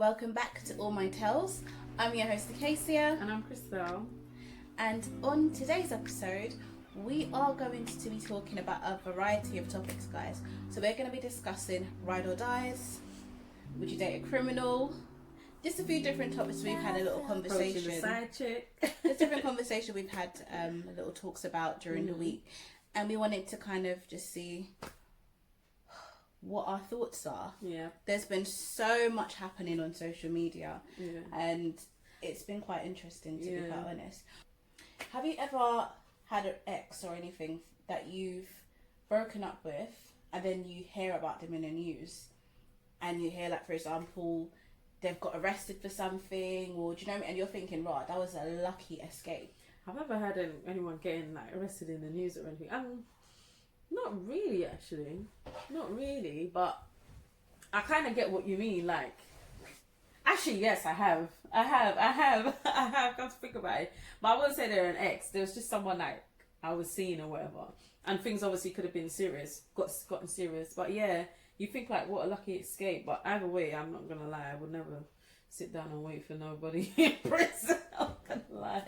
welcome back to All My Tales. I'm your host Acacia, And I'm Christelle. and on today's episode we are going to be talking about a variety of topics, guys. So we're going to be discussing ride or dies, would you date a criminal, just a few different topics. We've had a little conversation, The side chick. just different conversation we've had little talks about during the week, and we wanted to kind of just see what our thoughts are. Yeah. There's been so much happening on social media, and it's been quite interesting, to be quite honest. Have you ever had an ex or anything that you've broken up with and then you hear about them in the news, and you hear, like, for example, they've got arrested for something, or do you know what I mean? And you're thinking, right, that was a lucky escape. I've never had anyone getting like arrested in the news or anything. Not really, actually. Not really, but I kind of get what you mean. Like, actually, yes, I have. Come to think about it. But I wouldn't say they're an ex. There was just someone like I was seeing or whatever. And things obviously could have been serious, gotten serious. But yeah, you think like, what a lucky escape. But either way, I'm not going to lie. I would never sit down and wait for nobody in prison. I'm not going to lie.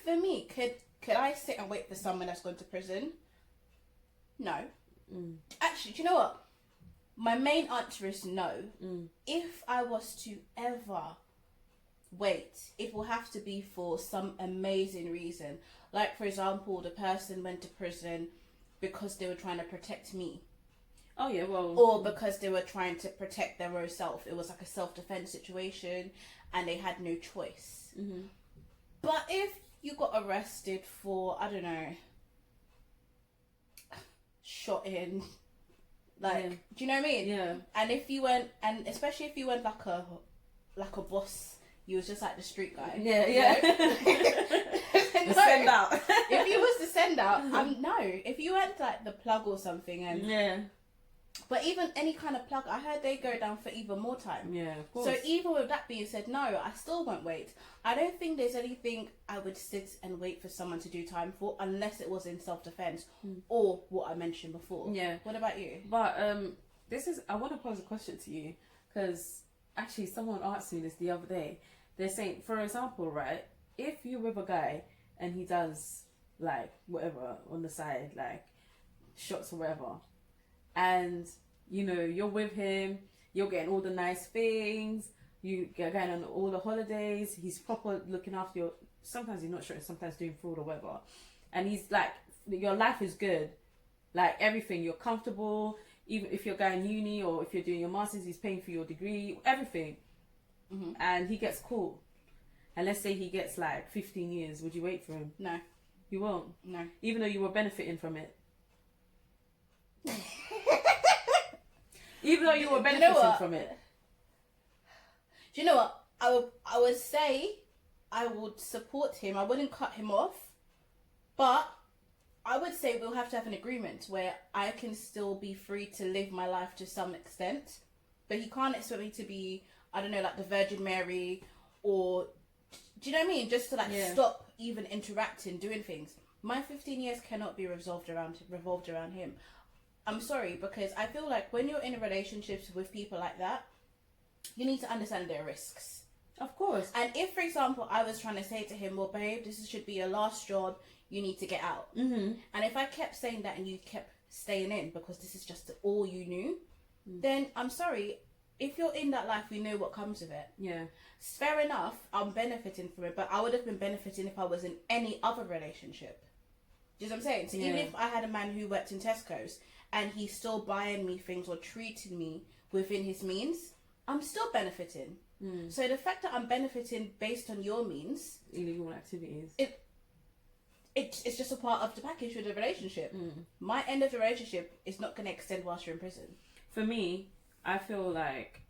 For me, could I sit and wait for someone that's gone to prison? No. Actually, do you know what? My main answer is no. If I was to ever wait, it will have to be for some amazing reason. Like, for example, the person went to prison because they were trying to protect me. Oh, yeah, well... Or because they were trying to protect their own self. It was like a self-defense situation and they had no choice. But if you got arrested for, I don't know, shot in, like, do you know what I mean? Yeah. And if you went, and especially if you went like a boss, you was just like the street guy. Yeah. No, The send out. If you was the send out, no. If you went like the plug or something, and but even any kind of plug, I heard they go down for even more time. Yeah, of course. So even with that being said, no, I still won't wait. I don't think there's anything I would sit and wait for someone to do time for, unless it was in self-defense or what I mentioned before. Yeah. What about you? But I want to pose a question to you, because actually someone asked me this the other day. They're saying, for example, right, if you're with a guy and he does like whatever on the side, like shots or whatever, and you know you're with him, you're getting all the nice things, you're going on all the holidays, he's proper looking after you. Sometimes he's not sure, sometimes doing fraud or whatever, and he's like, your life is good, like everything, you're comfortable. Even if you're going uni or if you're doing your masters, he's paying for your degree, everything. And he gets caught, and let's say he gets like 15 years, would you wait for him? No. You won't? No. Even though you were benefiting from it? Even though you were benefiting from it? Do you know what? I would say I would support him. I wouldn't cut him off, but I would say we'll have to have an agreement where I can still be free to live my life to some extent, but he can't expect me to be, I don't know, like the Virgin Mary, or do you know what I mean? Just to like stop even interacting, doing things. My 15 years cannot be revolved around him. I'm sorry, because I feel like when you're in relationships with people like that, you need to understand their risks. Of course. And if, for example, I was trying to say to him, well, babe, this should be your last job, you need to get out. And if I kept saying that and you kept staying in because this is just all you knew, then I'm sorry. If you're in that life, you know what comes with it. Yeah. It's fair enough, I'm benefiting from it, but I would have been benefiting if I was in any other relationship. Do you know what I'm saying? So even if I had a man who worked in Tesco's and he's still buying me things or treating me within his means, I'm still benefiting. So the fact that I'm benefiting based on your means, illegal activities, it's just a part of the package with the relationship. My end of the relationship is not going to extend whilst you're in prison. For me, I feel like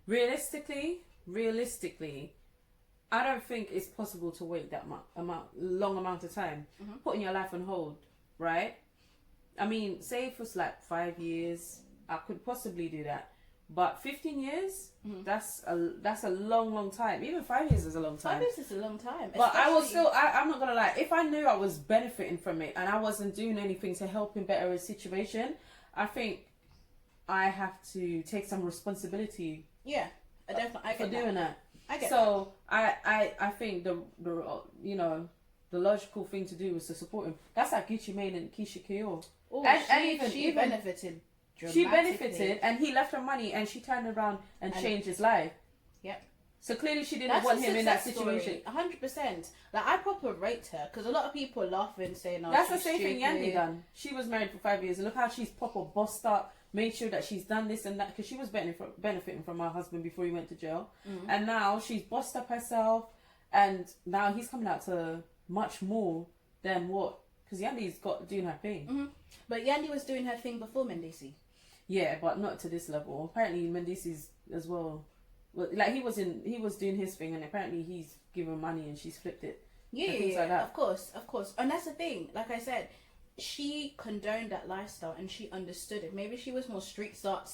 realistically, I don't think it's possible to wait that long amount of time, putting your life on hold, right? I mean, say if it's like 5 years, I could possibly do that. But 15 years, that's a long time. Even 5 years is a long time. 5 years is a long time. But I will still, I'm not going to lie, if I knew I was benefiting from it and I wasn't doing anything to help him better his situation, I think I have to take some responsibility. Yeah. I for get doing that. I get so I think the the logical thing to do is to support him. That's like Gucci Mane and Keisha Cole. Oh, And she benefited. She benefited, and he left her money, and she turned around and changed his life. Yep. So clearly, she didn't want him in that situation. 100%. Like, I proper rate her because a lot of people laugh and say, "No, that's the same thing Yandy done. She was married for 5 years, and look how she's proper bossed up. Made sure that she's done this and that because she was benefiting from her husband before he went to jail, and now she's bossed up herself, and now he's coming out to much more than what, because Yandy's got doing her thing. But Yandy was doing her thing before Mendici. Yeah, but not to this level. Apparently, Mendici's as well. Like he was doing his thing, and apparently he's given money and she's flipped it. Yeah, like that. Of course, and that's the thing. Like I said, she condoned that lifestyle and she understood it. Maybe she was more street smart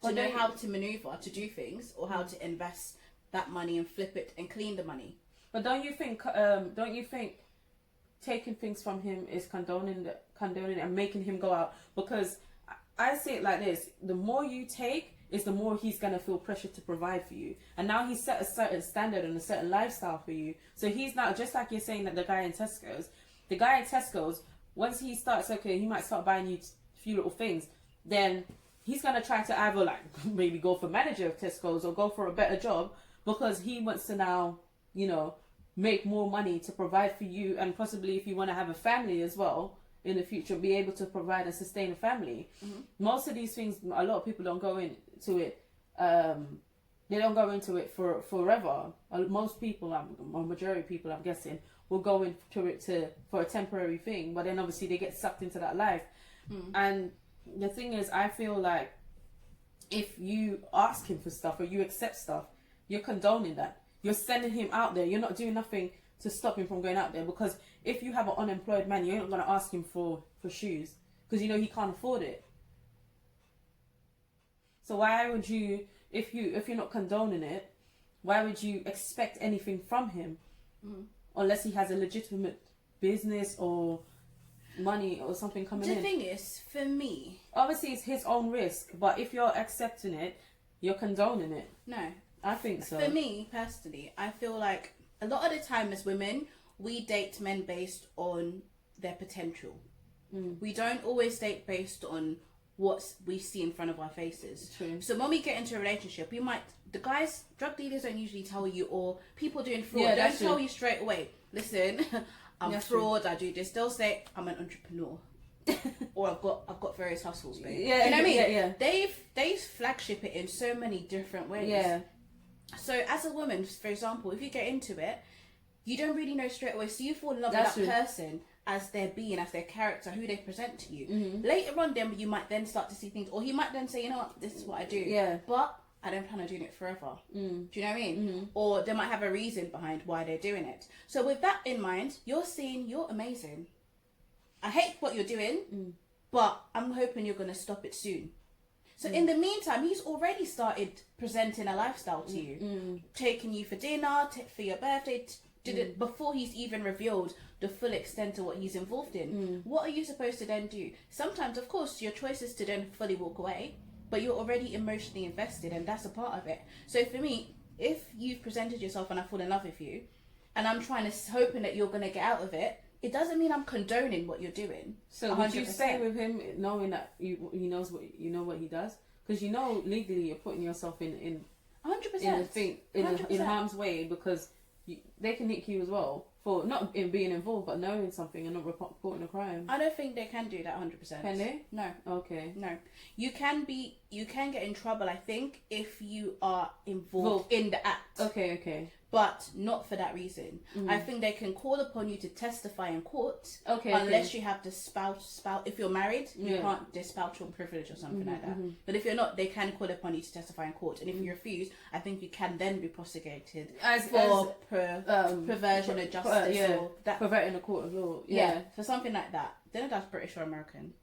to know how to maneuver, to do things, or how to invest that money and flip it and clean the money. But don't you think taking things from him is condoning and making him go out? Because I see it like this: the more you take, is the more he's gonna feel pressure to provide for you. And now he's set a certain standard and a certain lifestyle for you. So he's now, just like you're saying that the guy in Tesco's, once he starts, okay, he might start buying you a few little things, then he's gonna try to either like maybe go for manager of Tesco's or go for a better job because he wants to now, make more money to provide for you, and possibly if you want to have a family as well in the future, be able to provide and sustain a family. Most of these things, a lot of people don't go into it. They don't go into it for forever. Most people, or majority of people, I'm guessing, will go into it for a temporary thing. But then obviously they get sucked into that life. And the thing is, I feel like if you ask him for stuff or you accept stuff, you're condoning that. You're sending him out there. You're not doing nothing to stop him from going out there, because if you have an unemployed man, you're not going to ask him for shoes because he can't afford it. So why would you, if you're not condoning it, why would you expect anything from him unless he has a legitimate business or money or something coming in? The thing is, for me, obviously it's his own risk, but if you're accepting it, you're condoning it. No, I think so. For me personally, I feel like a lot of the time as women, we date men based on their potential. We don't always date based on what we see in front of our faces. True. So when we get into a relationship, drug dealers don't usually tell you, or people doing fraud don't tell you straight away, listen, I'm fraud, I do this. They'll say, I'm an entrepreneur. Or I've got various hustles, babe. Yeah, do you know what I mean? Yeah. They flagship it in so many different ways. Yeah. So as a woman, for example, if you get into it, you don't really know straight away. So you fall in love That's with that true. person as their being, as their character, who they present to you. Later on, then you might then start to see things, or he might then say, you know what, this is what I do. Yeah. But I don't plan on doing it forever. Do you know what I mean? Or they might have a reason behind why they're doing it. So with that in mind, you're amazing. I hate what you're doing, but I'm hoping you're going to stop it soon. So in the meantime, he's already started presenting a lifestyle to you, taking you for dinner, for your birthday, did it before he's even revealed the full extent of what he's involved in. What are you supposed to then do? Sometimes, of course, your choice is to then fully walk away, but you're already emotionally invested, and that's a part of it. So for me, if you've presented yourself and I fall in love with you, and I'm hoping that you're going to get out of it, it doesn't mean I'm condoning what you're doing. So 100%. Would you stay with him knowing that he knows what he does? Because legally you're putting yourself in 100%. in harm's way, because they can nick you as well for not in being involved, but knowing something and not reporting a crime. I don't think they can do that 100%. Can they? No. Okay. No. You can get in trouble, I think, if you are involved in the act. Okay. But not for that reason. I think they can call upon you to testify in court. Unless you have the spouse. If you're married, you can't dispout your privilege or something like that. But if you're not, they can call upon you to testify in court. And if you refuse, I think you can then be prosecuted for perversion of justice or that, perverting the court of law. Yeah, for something like that. Don't know if that's British or American.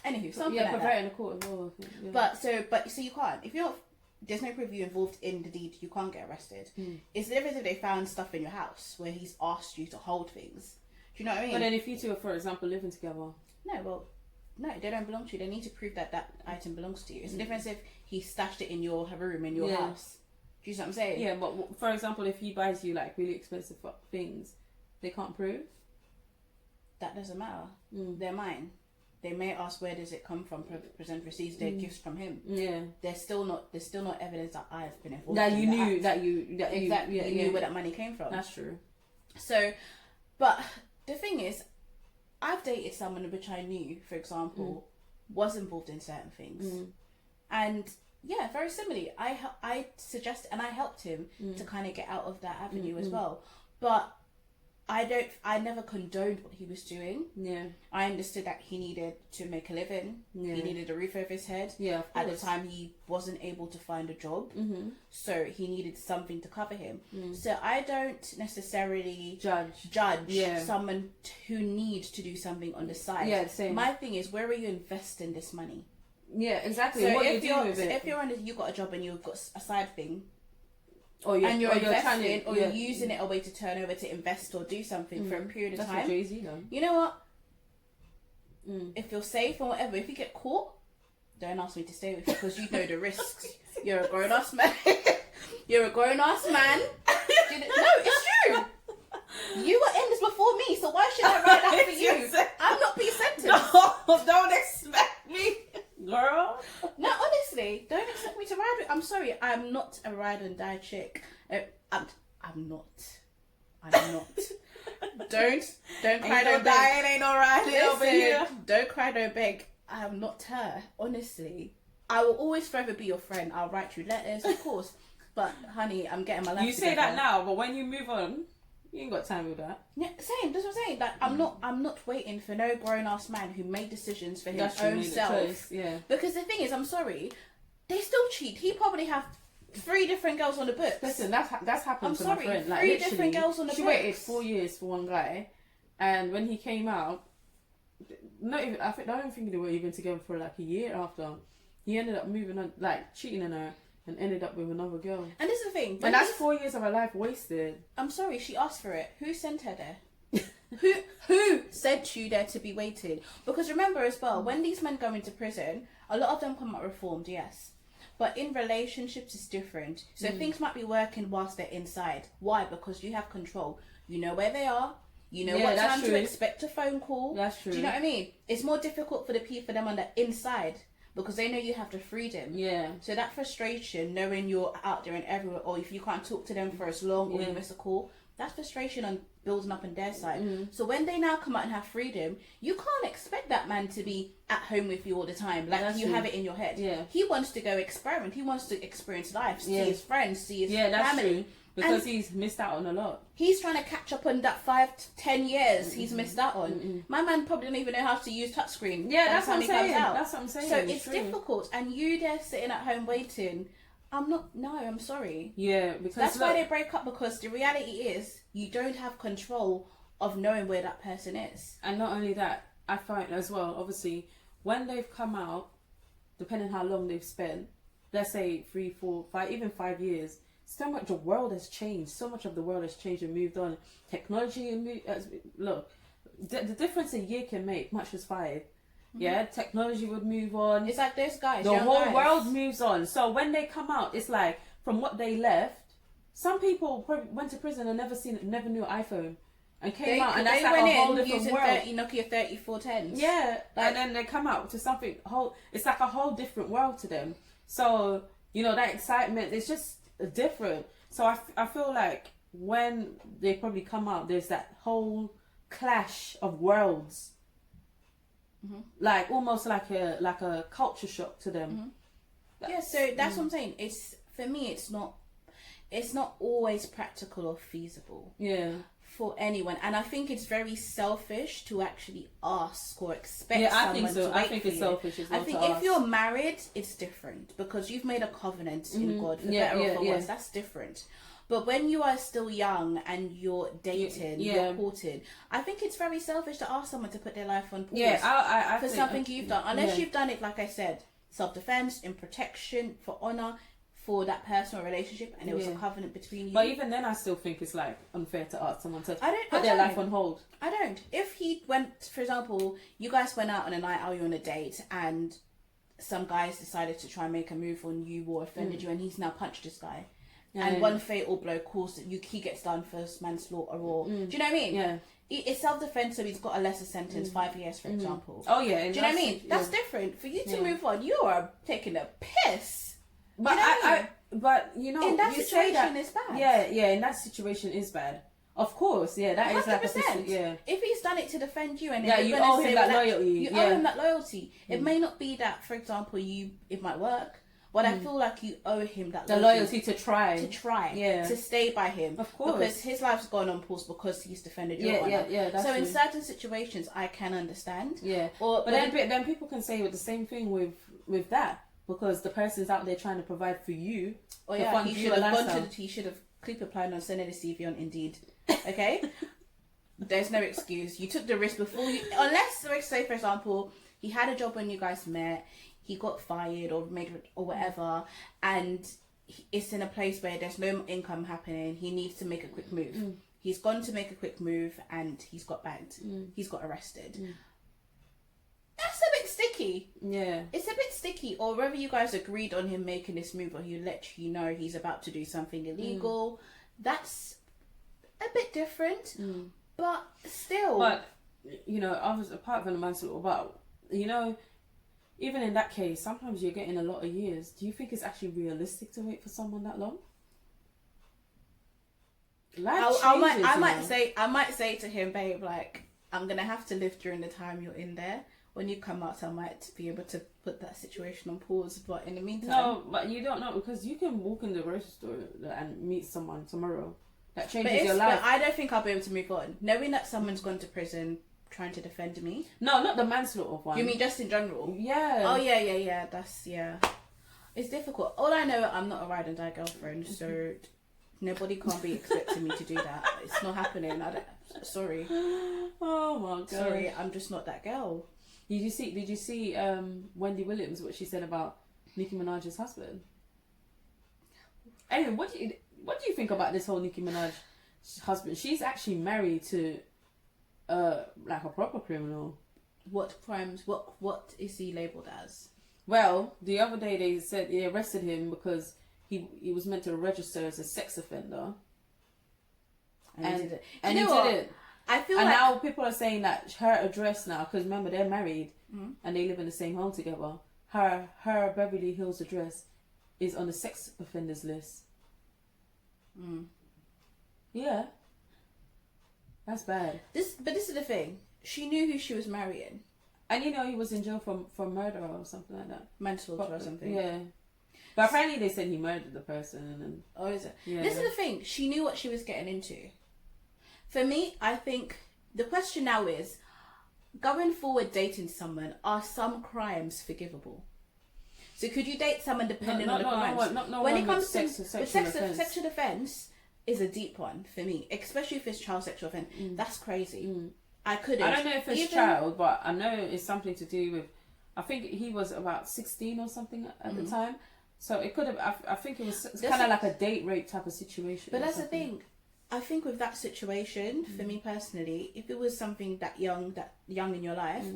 Anywho, something like that. Perverting the court of law. Yeah. But you can't. If you're not, there's no proof you involved in the deed, you can't get arrested. It's the difference if they found stuff in your house where he's asked you to hold things. Do you know what I mean? But then if you two are, for example, living together. No, they don't belong to you. They need to prove that item belongs to you. It's the difference if he stashed it in your room, in your house. you see what I'm saying? Yeah, but for example, if he buys you like really expensive things, they can't prove. That doesn't matter. They're mine. They may ask where does it come from, present receipts, they're gifts from him. Yeah. There's still not evidence that I've been involved that in you knew that exactly you knew where that money came from. That's true. So, but the thing is, I've dated someone which I knew, for example, was involved in certain things, and yeah, very similarly, I suggested and I helped him to kind of get out of that avenue as well, but I never condoned what he was doing. Yeah. I understood that he needed to make a living. Yeah. He needed a roof over his head. Yeah, of course. At the time, he wasn't able to find a job. So he needed something to cover him. So I don't necessarily judge someone who needs to do something on the side. Yeah, same. My thing is, where are you investing this money? Yeah, exactly. So what if you do with it. If you got a job and you've got a side thing, or you're investing, or you're using it a way to turn over to invest or do something for a period of That's time. what Jay-Z done. You know what? If you're safe or whatever, if you get caught, don't ask me to stay with you because you know the risks. You're a grown ass man. You're a grown ass man. No, it's true. You were in this before me, so why should I ride out for you? I'm not being sentenced. No, don't expect me, girl. No, honestly, don't expect me to ride with. I'm sorry, I'm not a ride and die chick. I'm not. Don't cry, don't beg. Ain't no riding over here. Don't cry, don't beg. I'm not her. Honestly, I will always forever be your friend. I'll write you letters, of course. But honey, I'm getting my life. You say together. that now, but when you move on, you ain't got time with that. Yeah, same. That's what I'm saying. Like, I'm not waiting for no grown ass man who made decisions for his own self. Yeah. Because the thing is, I'm sorry, they still cheat. He probably have 3 different girls on the books. Listen, that's happened to my friend. Like, 3 different girls on the books. She waited 4 years for one guy, and when he came out, I don't think they were even together for like a year after. He ended up moving on, like cheating on her, and ended up with another girl. And this is the thing. And that's 4 years of her life wasted. I'm sorry, she asked for it. Who sent her there? Who sent you there to be waited? Because remember as well, when these men go into prison, a lot of them come out reformed, yes. But in relationships, it's different. So things might be working whilst they're inside. Why? Because you have control. You know where they are. You know what time to expect a phone call. That's true. Do you know what I mean? It's more difficult for them on the inside because they know you have the freedom. Yeah. So that frustration, knowing you're out there and everywhere, or if you can't talk to them for as long, or you miss a call, that's frustration on building up on their side. So when they now come out and have freedom, you can't expect that man to be at home with you all the time, like you have it in your head. Yeah. He wants to go experiment. He wants to experience life, see his friends, see his family. That's true. Because he's missed out on a lot. He's trying to catch up on that 5 to 10 years he's missed out on. My man probably don't even know how to use touchscreen. Yeah, that's what I'm saying. That's what I'm saying. So it's difficult, and you there sitting at home waiting. I'm sorry. Yeah, because that's why they break up, because the reality is you don't have control of knowing where that person is. And not only that, I find as well, obviously, when they've come out, depending how long they've spent, let's say 3, 4, 5, even 5 years, so much the world has changed. So much of the world has changed and moved on. Technology look, the difference a year can make, much as 5. Yeah, technology would move on. It's like those guys. The whole world moves on. So when they come out, it's like from what they left. Some people probably went to prison and never knew an iPhone, and came out, and that's like a whole different world. 30 Nokia 3410s. Yeah, and then they come out to something whole. It's like a whole different world to them. So that excitement is just different. So I feel like when they probably come out, there's that whole clash of worlds. Like almost like a culture shock to them. Yeah, so that's what I'm saying. It's, for me, it's not always practical or feasible. Yeah. For anyone, and I think it's very selfish to actually ask or expect someone to wait. I think it's selfish as well. I think if you're married, it's different because you've made a covenant in God, for better or for worse. That's different. But when you are still young and you're dating, you're courting, I think it's very selfish to ask someone to put their life on pause I for something you've done. Unless you've done it, like I said, self-defense, in protection, for honour, for that personal relationship, and it was a covenant between you. But even then, I still think it's like unfair to ask someone to put their life on hold. I don't. If he went, for example, you guys went out on a night out, you're on a date, and some guys decided to try and make a move on you or offended you, and he's now punched this guy, and one fatal blow causes he gets done for manslaughter or do you know what I mean? Yeah. It's self-defense, so he's got a lesser sentence, 5 years, for example. Oh yeah. Do you know what I mean? That's different. For you to move on, you are taking a piss. But you know what I mean? but you know, in that you situation, say that, it's bad. Yeah, in that situation is bad. Of course, yeah, that is like 100%. If he's done it to defend you, and you owe him that loyalty. You owe him that loyalty. It may not be that, for example, it might work, but I feel like you owe him that loyalty to try, to stay by him, of course, because his life's gone on pause because he's defended your honor. That's so true. In certain situations, I can understand. Yeah, but then people can say the same thing with that, because the person's out there trying to provide for you. Oh yeah, he should have click applied on sending a CV on Indeed. Okay, there's no excuse. You took the risk before you, unless, like, say for example, he had a job when you guys met, he got fired or whatever, and it's in a place where there's no income happening. He needs to make a quick move. He's gone to make a quick move and he's got bagged. He's got arrested. That's a bit sticky. Yeah. It's a bit sticky. Or whether you guys agreed on him making this move, or he let you know he's about to do something illegal, that's a bit different. But still. But, you know, apart from the manslaughter, but, you know, even in that case, sometimes you're getting a lot of years. Do you think it's actually realistic to wait for someone that long? I might say to him, babe, like, I'm gonna have to live during the time you're in there. When you come out, I might be able to put that situation on pause. But in the meantime, no, but you don't know, because you can walk in the grocery store and meet someone tomorrow that changes your life. But I don't think I'll be able to move on, knowing that someone's gone to prison trying to defend me. No, not the manslaughter one. You mean just in general? Yeah. Oh yeah. It's difficult. All I know, I'm not a ride and die girlfriend, so nobody can't be expecting me to do that. It's not happening. Sorry. Oh my god. Sorry, I'm just not that girl. Did you see Wendy Williams, what she said about Nicki Minaj's husband? Anyway, what do you think about this whole Nicki Minaj husband? She's actually married to like a proper criminal. What crimes? What is he labelled as? Well, the other day they said they arrested him because he was meant to register as a sex offender, and he didn't. I feel and now people are saying that her address now, because remember they're married and they live in the same home together. Her Beverly Hills address is on the sex offenders list. Yeah, that's bad. But this is the thing. She knew who she was marrying, and you know he was in jail for murder or something like that, manslaughter or something. Yeah, but apparently they said he murdered the person. And oh, is it? Yeah. This is the thing. She knew what she was getting into. For me, I think the question now is, going forward dating someone, are some crimes forgivable? So could you date someone depending on the crimes? When it comes to sexual offence, is a deep one for me, especially if it's child sexual offence. That's crazy. I couldn't. I don't know if it's child, but I know it's something to do with. I think he was about 16 or something at the time, so it could have. I think it was kind of like a date rape type of situation. But that's the thing. I think with that situation, for me personally, if it was something that young in your life,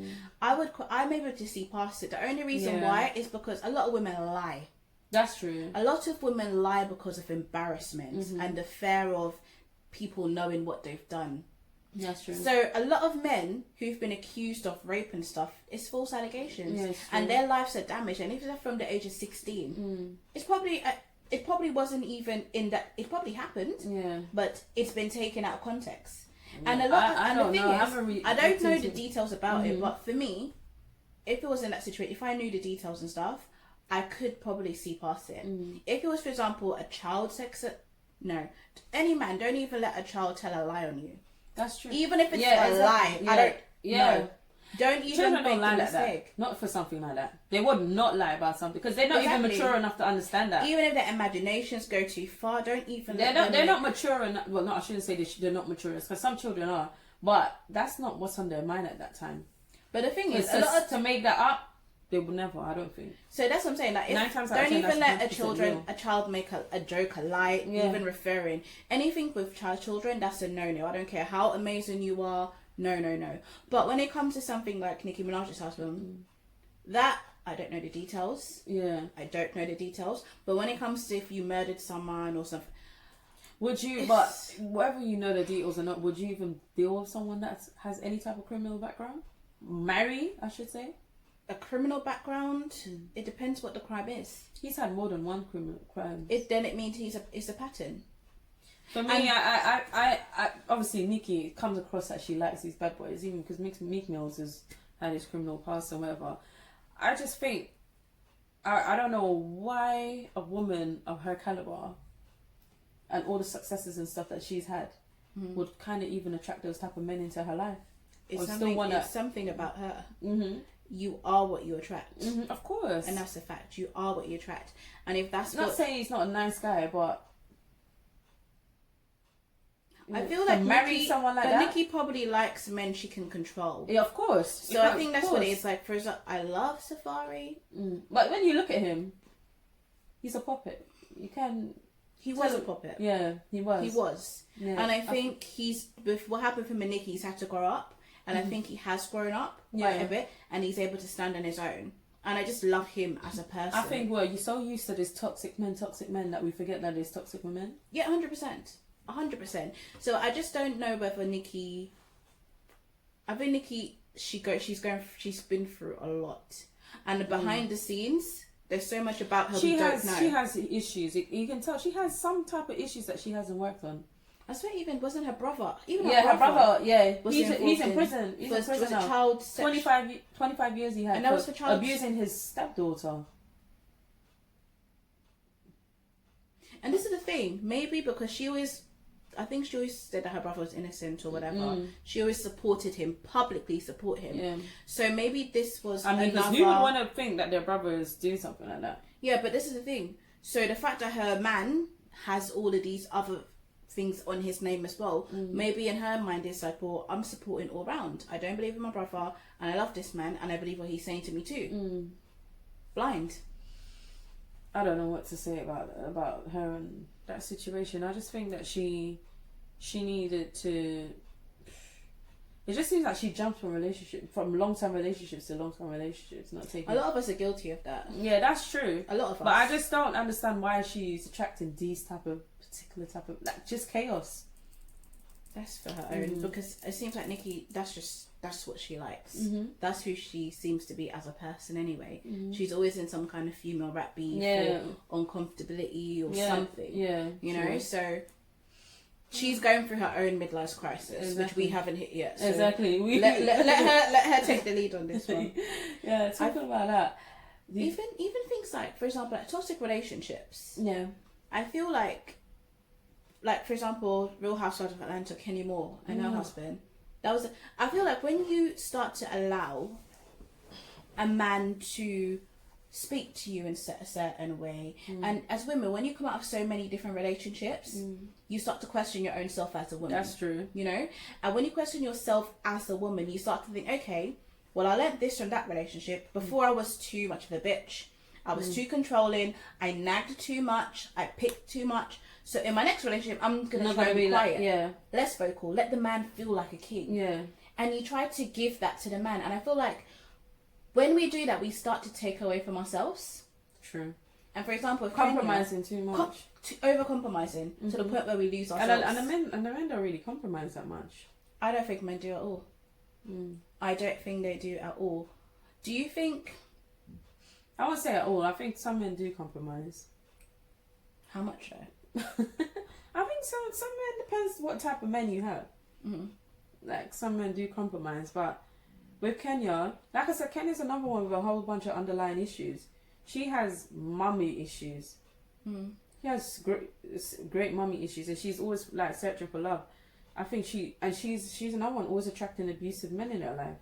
I'm able to see past it. The only reason why is because a lot of women lie. That's true. A lot of women lie because of embarrassment and the fear of people knowing what they've done. That's true. So a lot of men who've been accused of rape and stuff, it's false allegations, and their lives are damaged. And if they're from the age of 16, it's probably. It probably wasn't even in that. It probably happened, but it's been taken out of context. And a lot. I don't know. I don't know the details about it, but for me, if it was in that situation, if I knew the details and stuff, I could probably see past it. If it was, for example, a child sex, no, any man, don't even let a child tell a lie on you. That's true. Even if it's a lie, I don't. No. Don't even make lie the like mistake. That. Not for something like that. They would not lie about something because they're not even mature enough to understand that. Even if their imaginations go too far, don't even. They're not mature enough. Well, no, I shouldn't say they're not mature because some children are, but that's not what's on their mind at that time. But the thing is, to make that up, they would never. I don't think. So that's what I'm saying. Like, don't even let a child make a joke, a lie, even referring anything with children. That's a no. I don't care how amazing you are. No. But when it comes to something like Nicki Minaj's husband, that I don't know the details. Yeah. I don't know the details. But when it comes to if you murdered someone or something, would you? But whether you know the details or not, would you even deal with someone that has any type of criminal background? Marry, I should say. A criminal background. It depends what the crime is. He's had more than one criminal crime. It means it's a pattern. For me, I obviously Nikki comes across that she likes these bad boys, even because Meek Mills has had his criminal past or whatever. I just think, I don't know why a woman of her caliber and all the successes and stuff that she's had would kind of even attract those type of men into her life. It's something about her. Mm-hmm. You are what you attract. Mm-hmm, of course. And that's a fact. You are what you attract. And if that's not saying he's not a nice guy, but I feel like marry someone like that. Nikki probably likes men she can control. Yeah, of course. So I think that's what it is. Like, for example, I love Safari. But when you look at him, he's a puppet. He was a puppet. Yeah, he was. He was. Yeah. And I think with what happened for Nikki, he's had to grow up. And I think he has grown up quite a bit. And he's able to stand on his own. And I just love him as a person. I think, you're so used to this toxic men that we forget that there's toxic women. Yeah, 100%. 100%. So I just don't know whether Nikki... I think Nikki, she's been through a lot. And behind the scenes... There's so much about her we don't know. She has issues. You can tell she has some type of issues that she hasn't worked on. I swear, even wasn't her brother. Her brother. Yeah, he's in prison. He's in prison was now. A child 25 years he had. And that was for child abusing his stepdaughter. And this is the thing. Maybe because I think she always said that her brother was innocent or whatever. She always publicly support him. Yeah. So maybe this was because who would want to think that their brother is doing something like that? Yeah, but this is the thing. So the fact that her man has all of these other things on his name as well, maybe in her mind it's like, well, I'm supporting all round. I don't believe in my brother, and I love this man, and I believe what he's saying to me too. Blind. I don't know what to say about her and that situation. I just think that she needed to. It just seems like she jumped from long-term relationships to long-term relationships, not taking. A lot of us are guilty of that. Yeah, that's true. A lot of us. But I just don't understand why she's attracting these particular type of just chaos. That's for her own, because it seems like Nikki. That's what she likes. That's who she seems to be as a person anyway. She's always in some kind of female rap beef or uncomfortability or something. Yeah, you know. So she's going through her own midlife crisis, which we haven't hit yet. So exactly. Let her take the lead on this one. Yeah, talking about that. Even things like, for example, like toxic relationships. Yeah, I feel like for example, Real Housewives of Atlanta, Kenny Moore and her husband. I feel like when you start to allow a man to speak to you in a certain way, and as women, when you come out of so many different relationships, you start to question your own self as a woman. That's true. You know? And when you question yourself as a woman, you start to think, okay, well, I learned this from that relationship. Before, I was too much of a bitch. I was too controlling. I nagged too much. I picked too much. So in my next relationship, I'm gonna try to be quiet, less vocal. Let the man feel like a king. Yeah. And you try to give that to the man, and I feel like when we do that, we start to take away from ourselves. True. And for example, compromising too much, over compromising to the point where we lose ourselves. And the men don't really compromise that much. I don't think men do at all. I don't think they do at all. Do you think? I won't say at all. I think some men do compromise. How much though? I think some men, depends what type of men you have. Like some men do compromise, but with Kenya, like I said, Kenya's another one with a whole bunch of underlying issues. She has mummy issues. She has great mummy issues, and she's always like searching for love. I think she's another one always attracting abusive men in her life.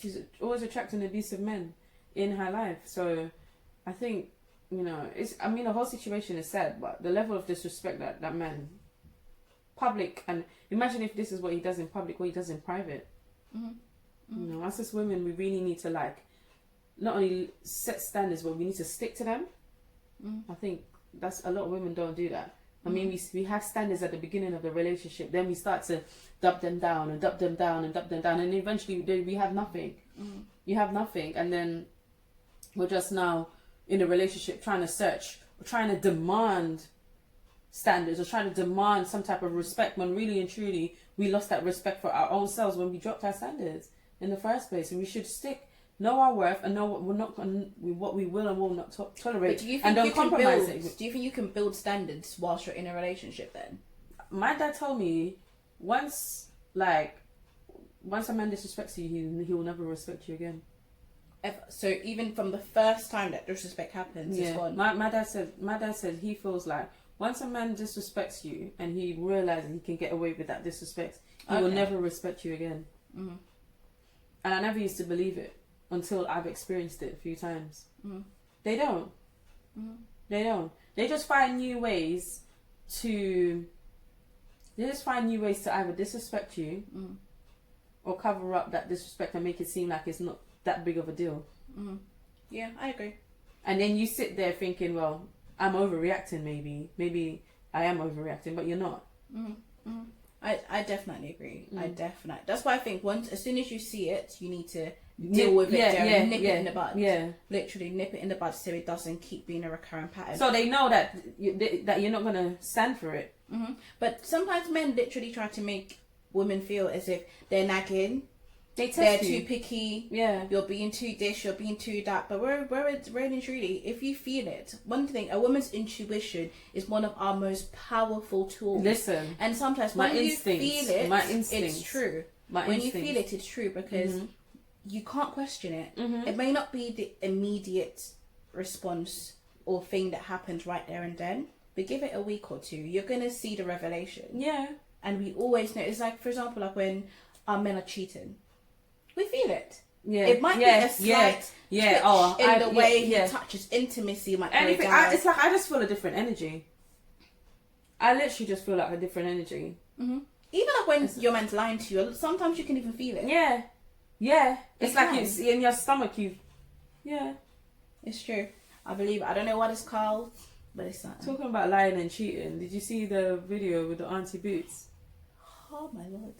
She's always attracting abusive men in her life. So I think, you know, the whole situation is sad, but the level of disrespect that man, public, and imagine if this is what he does in public, what he does in private. You know, us as women, we really need to not only set standards, but we need to stick to them. I think that's a lot of women don't do that. I mean, we have standards at the beginning of the relationship. Then we start to dub them down and dub them down and dub them down, and eventually we have nothing. You have nothing, and then we're just now in a relationship trying to search, or trying to demand standards, or trying to demand some type of respect, when really and truly we lost that respect for our own selves when we dropped our standards in the first place. And we should know our worth, and know what we will and will not tolerate. But do you think and don't you can compromise build? it. Do you think you can build standards whilst you're in a relationship? Then My dad told me once a man disrespects you, he will never respect you again. So even from the first time that disrespect happens, it's gone. My dad said he feels like once a man disrespects you and he realizes he can get away with that disrespect, he will never respect you again. Mm-hmm. And I never used to believe it until I've experienced it a few times. Mm-hmm. They don't. Mm-hmm. They don't. They just find new ways to. They just find new ways to either disrespect you, or cover up that disrespect and make it seem like it's not that big of a deal. Mm-hmm. Yeah, I agree. And then you sit there thinking, well, I'm overreacting. Maybe I am overreacting, but you're not. Mm-hmm. Mm-hmm. I definitely agree. That's why I think as soon as you see it, you need to deal with it and nip it in the bud. Yeah, literally nip it in the bud so it doesn't keep being a recurring pattern. So they know that you're not gonna stand for it. Mm-hmm. But sometimes men literally try to make women feel as if they're nagging. They're too picky. Yeah, you're being too this. You're being too that. But really truly, if you feel it, one thing, a woman's intuition is one of our most powerful tools. Listen, and sometimes when you feel it, it's true. When you feel it, it's true because you can't question it. Mm-hmm. It may not be the immediate response or thing that happens right there and then, but give it a week or two. You're gonna see the revelation. Yeah, and we always know. It's like, for example, like when our men are cheating. We feel it. Yeah, it might be a slight twitch in the way he touches. Intimacy might go down. It's like I just feel a different energy. I literally just feel like a different energy. Mm-hmm. Even like when your man's lying to you, sometimes you can even feel it. Yeah. It's like it's in your stomach. It's true. I believe it. I don't know what it's called, but it's not. Talking about lying and cheating. Did you see the video with the auntie boots? Oh my lord.